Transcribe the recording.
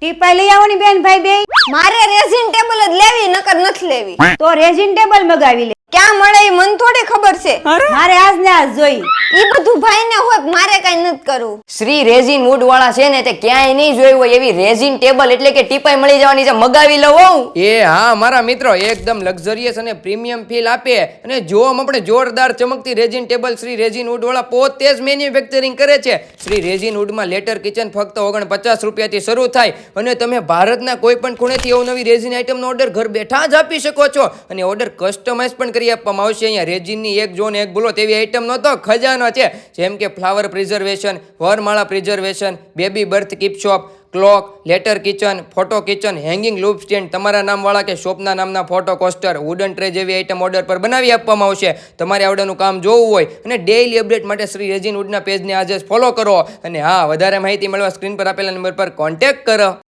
Teapoy લઈ આવો ની બેન ભાઈ બે. મારે રેઝિન ટેબલ જ લેવી નકર નથી લેવી. તો રેઝિન ટેબલ મગાવી લે. ક્યાં મળે ઈ મને થોડી ખબર છે. મારે આજ ને આજ જોઈ. ઈ બધું ભાઈને હોય મારે કઈ નથી કરવું. શ્રી રેઝિન વુડ વાળા છે ને તે ક્યાંય નહીં જોયું હોય એવી રેઝિન ટેબલ એટલે કે ટીપાઈ મળી જવાની છે, મગાવી લઉં. એ હા મારા મિત્રો, એકદમ લક્ઝરિયસ અને પ્રીમિયમ ફીલ આપે અને જોવામાં આપણે જોરદાર ચમકતી resin table Shri resin wood વાળા પોતે જ મેન્યુફેક્ચરિંગ કરે છે. શ્રી રેઝિન વુડમાં લેટર કિચન ફક્ત 49 રૂપિયાથી શરૂ થાય અને તમે ભારતના કોઈ પણ ખૂણેથી અવનવી રેઝિન આઇટમનો ઓર્ડર ઘર બેઠા જ આપી શકો છો અને ઓર્ડર કસ્ટમાઇઝ પણ કરી આપવામાં આવશે. અહીંયા રેઝિનની એક જોન એક બોલો તેવી આઇટમનો તો ખજાનો છે, જેમ કે ફ્લાવર પ્રિઝર્વેશન, વરમાળા preservation, baby birth keep shop, clock, letter keychain, photo keychain, hanging loop stand, તમારા નામવાળા કે શોપના નામના ફોટો કોસ્ટર, વુડન ટ્રે જેવી આઇટમ ઓર્ડર પર બનાવી આપવામાં આવશે. તમારે આવડેનું કામ જોવું હોય અને ડેઇલી અપડેટ માટે શ્રી રેઝિન વુડના પેજને આજે ફોલો કરો અને હા, વધારે માહિતી મેળવવા સ્ક્રીન પર આપેલા નંબર પર કોન્ટેક્ટ કરો.